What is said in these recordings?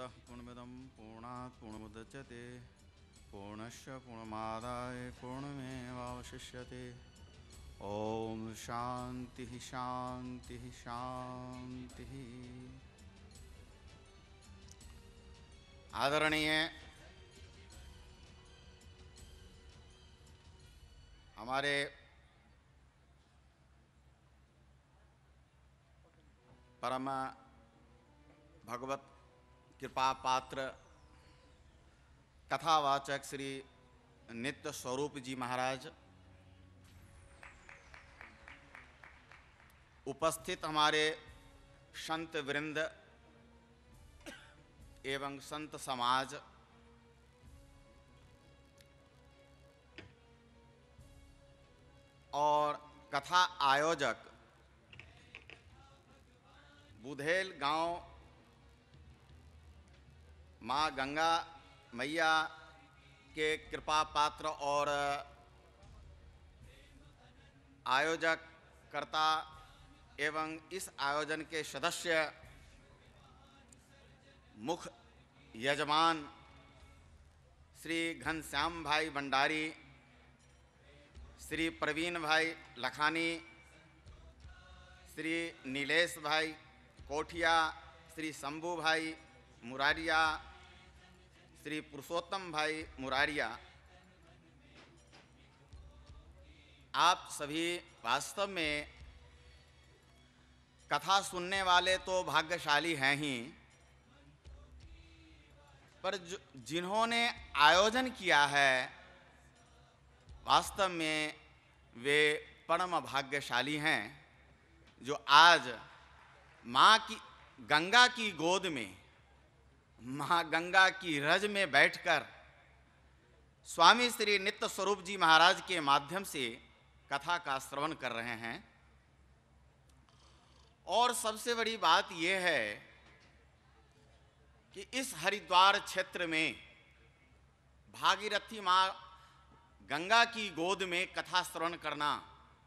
पूर्णमदः पूर्णमिदं पूर्णात् पूर्णमुदच्यते पूर्णस्य पूर्णमादाय पूर्णमेवावशिष्यते। ओम शांति शांति शांति। आदरणीय हमारे परम भगवत कृपा पात्र कथावाचक श्री नित्य स्वरूप जी महाराज, उपस्थित हमारे संत वृंद एवं संत समाज, और कथा आयोजक बुधेल गांव माँ गंगा मैया के कृपा पात्र और आयोजक कर्ता एवं इस आयोजन के सदस्य मुख्य यजमान श्री घनश्याम भाई भंडारी, श्री प्रवीण भाई लखानी, श्री नीलेश भाई कोठिया, श्री शंभू भाई मुरारिया, श्री पुरुषोत्तम भाई मुरारिया, आप सभी वास्तव में कथा सुनने वाले तो भाग्यशाली हैं ही, पर जिन्होंने आयोजन किया है वास्तव में वे परम भाग्यशाली हैं, जो आज माँ की गंगा की गोद में, माँ गंगा की रज में बैठकर स्वामी श्री नित्य स्वरूप जी महाराज के माध्यम से कथा का श्रवण कर रहे हैं। और सबसे बड़ी बात यह है कि इस हरिद्वार क्षेत्र में भागीरथी माँ गंगा की गोद में कथा श्रवण करना,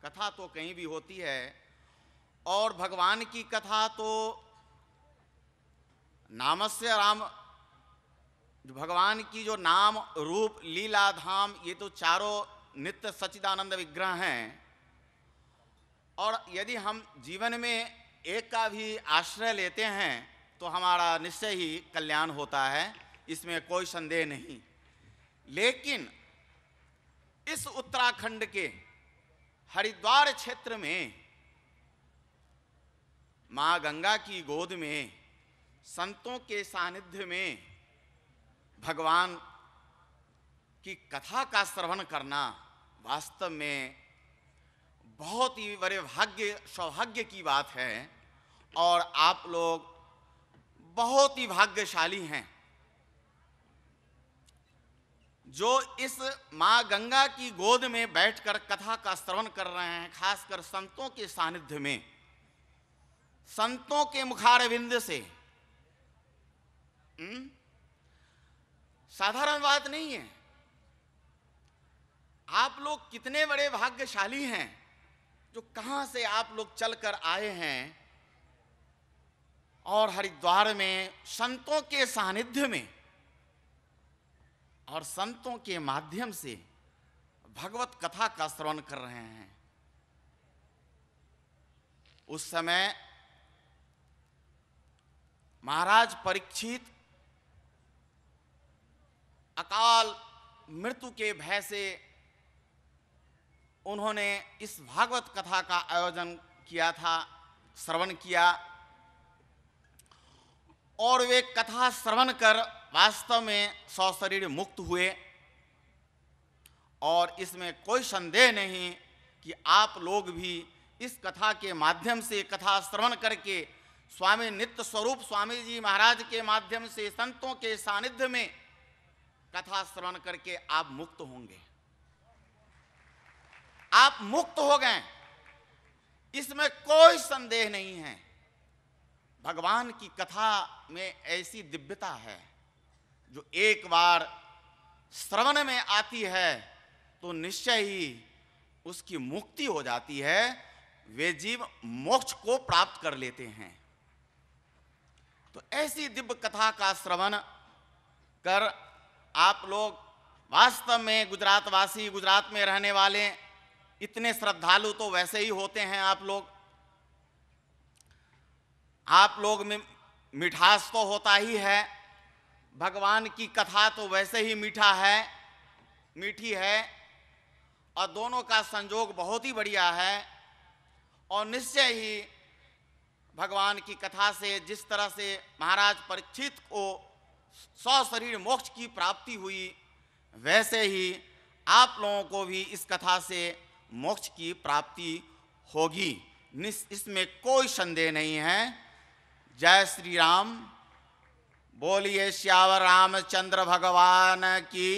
कथा तो कहीं भी होती है और भगवान की कथा तो नामस्य राम, भगवान की जो नाम रूप लीला धाम, ये तो चारों नित्य सच्चिदानंद विग्रह हैं। और यदि हम जीवन में एक का भी आश्रय लेते हैं तो हमारा निश्चय ही कल्याण होता है, इसमें कोई संदेह नहीं। लेकिन इस उत्तराखंड के हरिद्वार क्षेत्र में माँ गंगा की गोद में संतों के सानिध्य में भगवान की कथा का श्रवण करना वास्तव में बहुत ही बड़े सौभाग्य की बात है। और आप लोग बहुत ही भाग्यशाली हैं जो इस माँ गंगा की गोद में बैठकर कथा का श्रवण कर रहे हैं, खासकर संतों के सानिध्य में, संतों के मुखारविंद से। साधारण बात नहीं है। आप लोग कितने बड़े भाग्यशाली हैं जो कहां से आप लोग चलकर आए हैं और हरिद्वार में संतों के सानिध्य में और संतों के माध्यम से भगवत कथा का श्रवण कर रहे हैं। उस समय महाराज परीक्षित अकाल मृत्यु के भय से उन्होंने इस भागवत कथा का आयोजन किया था, श्रवण किया, और वे कथा श्रवण कर वास्तव में सशरीर मुक्त हुए। और इसमें कोई संदेह नहीं कि आप लोग भी इस कथा के माध्यम से, कथा श्रवण करके स्वामी नित्य स्वरूप स्वामी जी महाराज के माध्यम से संतों के सानिध्य में कथा श्रवण करके आप मुक्त होंगे। आप मुक्त हो गए, इसमें कोई संदेह नहीं है। भगवान की कथा में ऐसी दिव्यता है जो एक बार श्रवण में आती है तो निश्चय ही उसकी मुक्ति हो जाती है, वे जीव मोक्ष को प्राप्त कर लेते हैं। तो ऐसी दिव्य कथा का श्रवण कर आप लोग वास्तव में गुजरातवासी, गुजरात में रहने वाले इतने श्रद्धालु तो वैसे ही होते हैं। आप लोग में मिठास तो होता ही है, भगवान की कथा तो वैसे ही मीठी है, और दोनों का संयोग बहुत ही बढ़िया है। और निश्चय ही भगवान की कथा से जिस तरह से महाराज परीक्षित को सशरीर मोक्ष की प्राप्ति हुई, वैसे ही आप लोगों को भी इस कथा से मोक्ष की प्राप्ति होगी, इसमें कोई संदेह नहीं है। जय श्री राम। बोलिए श्यावर रामचंद्र भगवान की।